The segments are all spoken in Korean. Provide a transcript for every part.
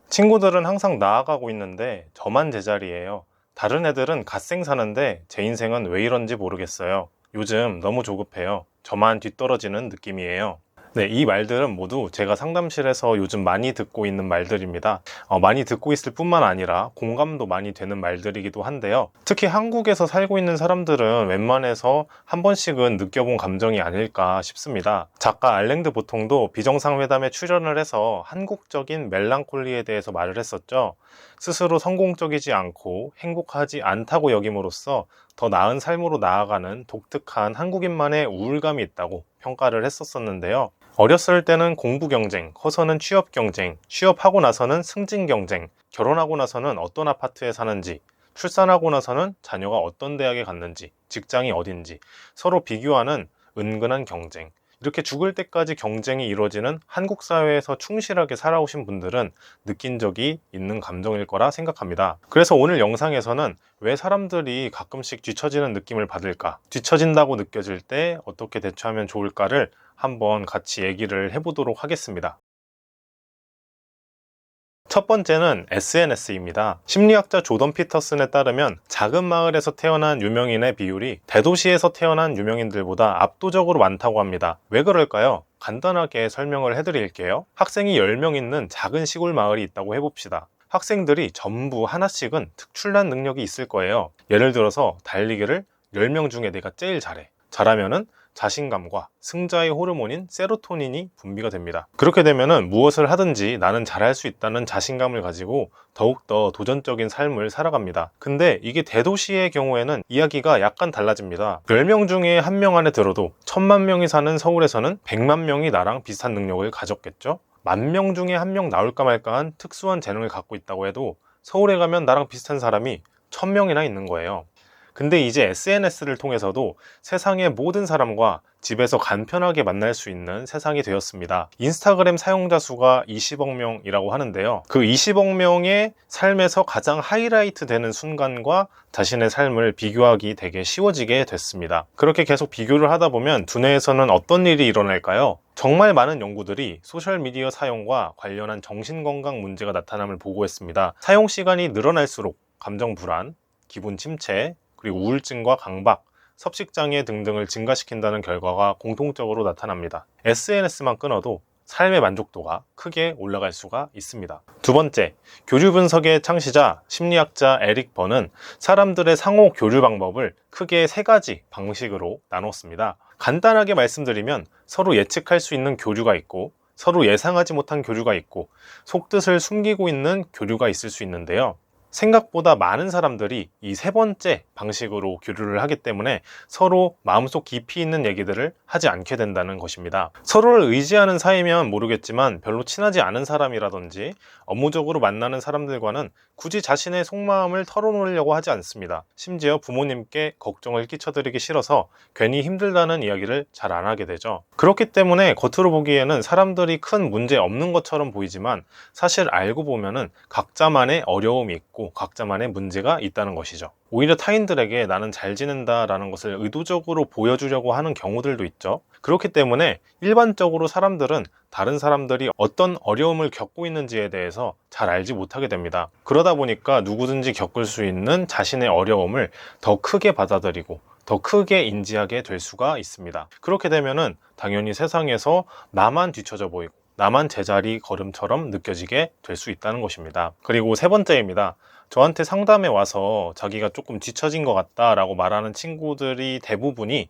친구들은 항상 나아가고 있는데 저만 제자리예요. 다른 애들은 갓생 사는데 제 인생은 왜 이런지 모르겠어요. 요즘 너무 조급해요. 저만 뒤떨어지는 느낌이에요. 네, 이 말들은 모두 제가 상담실에서 요즘 많이 듣고 있는 말들입니다. 많이 듣고 있을 뿐만 아니라 공감도 많이 되는 말들이기도 한데요. 특히 한국에서 살고 있는 사람들은 웬만해서 한 번씩은 느껴본 감정이 아닐까 싶습니다. 작가 알랭드 보통도 비정상회담에 출연을 해서 한국적인 멜랑콜리에 대해서 말을 했었죠. 스스로 성공적이지 않고 행복하지 않다고 여김으로써 더 나은 삶으로 나아가는 독특한 한국인만의 우울감이 있다고 평가를 했었는데요. 어렸을 때는 공부 경쟁, 커서는 취업 경쟁, 취업하고 나서는 승진 경쟁, 결혼하고 나서는 어떤 아파트에 사는지, 출산하고 나서는 자녀가 어떤 대학에 갔는지, 직장이 어딘지 서로 비교하는 은근한 경쟁. 이렇게 죽을 때까지 경쟁이 이루어지는 한국 사회에서 충실하게 살아오신 분들은 느낀 적이 있는 감정일 거라 생각합니다. 그래서 오늘 영상에서는 왜 사람들이 가끔씩 뒤처지는 느낌을 받을까? 뒤처진다고 느껴질 때 어떻게 대처하면 좋을까를 한번 같이 얘기를 해보도록 하겠습니다. 첫 번째는 SNS입니다. 심리학자 조던 피터슨에 따르면 작은 마을에서 태어난 유명인의 비율이 대도시에서 태어난 유명인들보다 압도적으로 많다고 합니다. 왜 그럴까요? 간단하게 설명을 해드릴게요. 학생이 10명 있는 작은 시골 마을이 있다고 해봅시다. 학생들이 전부 하나씩은 특출난 능력이 있을 거예요. 예를 들어서 달리기를 10명 중에 내가 제일 잘해. 잘하면은 자신감과 승자의 호르몬인 세로토닌이 분비가 됩니다. 그렇게 되면은 무엇을 하든지 나는 잘할 수 있다는 자신감을 가지고 더욱더 도전적인 삶을 살아갑니다. 근데 이게 대도시의 경우에는 이야기가 약간 달라집니다. 10명 중에 1명 안에 들어도 1000만 명이 사는 서울에서는 100만 명이 나랑 비슷한 능력을 가졌겠죠? 10,000명 중에 1명 나올까 말까한 특수한 재능을 갖고 있다고 해도 서울에 가면 나랑 비슷한 사람이 1000명이나 있는 거예요. 근데 이제 SNS를 통해서도 세상의 모든 사람과 집에서 간편하게 만날 수 있는 세상이 되었습니다. 인스타그램 사용자 수가 20억 명이라고 하는데요. 그 20억 명의 삶에서 가장 하이라이트 되는 순간과 자신의 삶을 비교하기 되게 쉬워지게 됐습니다. 그렇게 계속 비교를 하다 보면 두뇌에서는 어떤 일이 일어날까요? 정말 많은 연구들이 소셜미디어 사용과 관련한 정신건강 문제가 나타남을 보고했습니다. 사용 시간이 늘어날수록 감정 불안, 기분 침체, 그리고 우울증과 강박, 섭식장애 등등을 증가시킨다는 결과가 공통적으로 나타납니다. SNS만 끊어도 삶의 만족도가 크게 올라갈 수가 있습니다. 두 번째, 교류 분석의 창시자 심리학자 에릭 번은 사람들의 상호 교류 방법을 크게 3가지 방식으로 나눴습니다. 간단하게 말씀드리면 서로 예측할 수 있는 교류가 있고, 서로 예상하지 못한 교류가 있고, 속뜻을 숨기고 있는 교류가 있을 수 있는데요. 생각보다 많은 사람들이 이 3번째 방식으로 교류를 하기 때문에 서로 마음속 깊이 있는 얘기들을 하지 않게 된다는 것입니다. 서로를 의지하는 사이면 모르겠지만 별로 친하지 않은 사람이라든지 업무적으로 만나는 사람들과는 굳이 자신의 속마음을 털어놓으려고 하지 않습니다. 심지어 부모님께 걱정을 끼쳐드리기 싫어서 괜히 힘들다는 이야기를 잘 안 하게 되죠. 그렇기 때문에 겉으로 보기에는 사람들이 큰 문제 없는 것처럼 보이지만 사실 알고 보면은 각자만의 어려움이 있고 각자만의 문제가 있다는 것이죠. 오히려 타인들에게 나는 잘 지낸다 라는 것을 의도적으로 보여주려고 하는 경우들도 있죠. 그렇기 때문에 일반적으로 사람들은 다른 사람들이 어떤 어려움을 겪고 있는지에 대해서 잘 알지 못하게 됩니다. 그러다 보니까 누구든지 겪을 수 있는 자신의 어려움을 더 크게 받아들이고 더 크게 인지하게 될 수가 있습니다. 그렇게 되면은 당연히 세상에서 나만 뒤처져 보이고 나만 제자리 걸음처럼 느껴지게 될 수 있다는 것입니다. 그리고 3번째입니다. 저한테 상담에 와서 자기가 조금 뒤처진 것 같다라고 말하는 친구들이 대부분이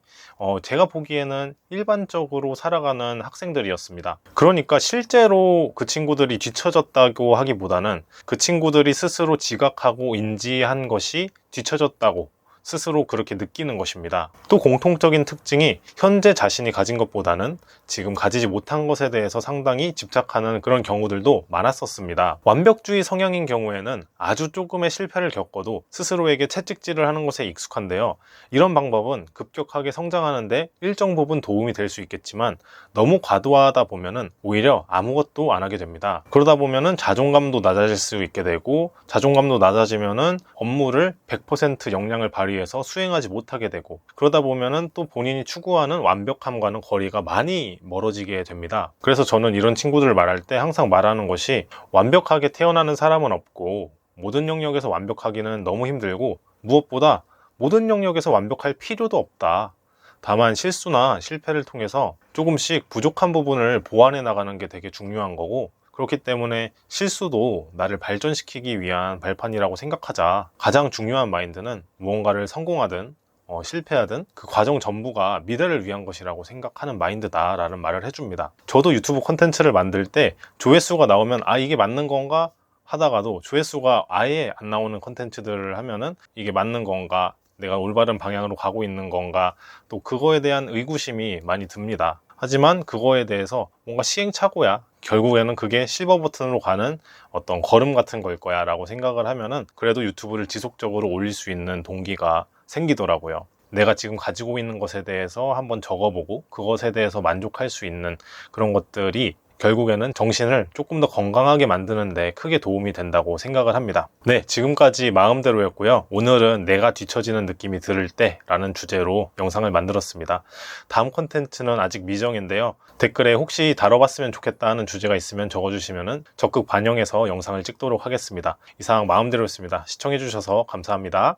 제가 보기에는 일반적으로 살아가는 학생들이었습니다. 그러니까 실제로 그 친구들이 뒤처졌다고 하기보다는 그 친구들이 스스로 지각하고 인지한 것이 뒤처졌다고 스스로 그렇게 느끼는 것입니다. 또 공통적인 특징이 현재 자신이 가진 것보다는 지금 가지지 못한 것에 대해서 상당히 집착하는 그런 경우들도 많았었습니다. 완벽주의 성향인 경우에는 아주 조금의 실패를 겪어도 스스로에게 채찍질을 하는 것에 익숙한데요. 이런 방법은 급격하게 성장하는데 일정 부분 도움이 될 수 있겠지만 너무 과도하다 보면은 오히려 아무것도 안 하게 됩니다. 그러다 보면은 자존감도 낮아질 수 있게 되고, 자존감도 낮아지면은 업무를 100% 역량을 발휘해서 수행하지 못하게 되고, 그러다 보면은 또 본인이 추구하는 완벽함과는 거리가 많이 멀어지게 됩니다. 그래서 저는 이런 친구들을 말할 때 항상 말하는 것이, 완벽하게 태어나는 사람은 없고 모든 영역에서 완벽하기는 너무 힘들고, 무엇보다 모든 영역에서 완벽할 필요도 없다. 다만 실수나 실패를 통해서 조금씩 부족한 부분을 보완해 나가는 게 되게 중요한 거고, 그렇기 때문에 실수도 나를 발전시키기 위한 발판이라고 생각하자. 가장 중요한 마인드는 무언가를 성공하든 실패하든 그 과정 전부가 미래를 위한 것이라고 생각하는 마인드다 라는 말을 해줍니다. 저도 유튜브 콘텐츠를 만들 때 조회수가 나오면 이게 맞는 건가 하다가도, 조회수가 아예 안 나오는 콘텐츠들을 하면은 이게 맞는 건가, 내가 올바른 방향으로 가고 있는 건가, 또 그거에 대한 의구심이 많이 듭니다. 하지만 그거에 대해서 뭔가 시행착오야, 결국에는 그게 실버 버튼으로 가는 어떤 걸음 같은 걸 거야 라고 생각을 하면은 그래도 유튜브를 지속적으로 올릴 수 있는 동기가 생기더라고요. 내가 지금 가지고 있는 것에 대해서 한번 적어보고 그것에 대해서 만족할 수 있는 그런 것들이 결국에는 정신을 조금 더 건강하게 만드는 데 크게 도움이 된다고 생각을 합니다. 네, 지금까지 마음대로였고요. 오늘은 내가 뒤처지는 느낌이 들을 때 라는 주제로 영상을 만들었습니다. 다음 콘텐츠는 아직 미정인데요. 댓글에 혹시 다뤄봤으면 좋겠다 하는 주제가 있으면 적어주시면 적극 반영해서 영상을 찍도록 하겠습니다. 이상 마음대로였습니다. 시청해주셔서 감사합니다.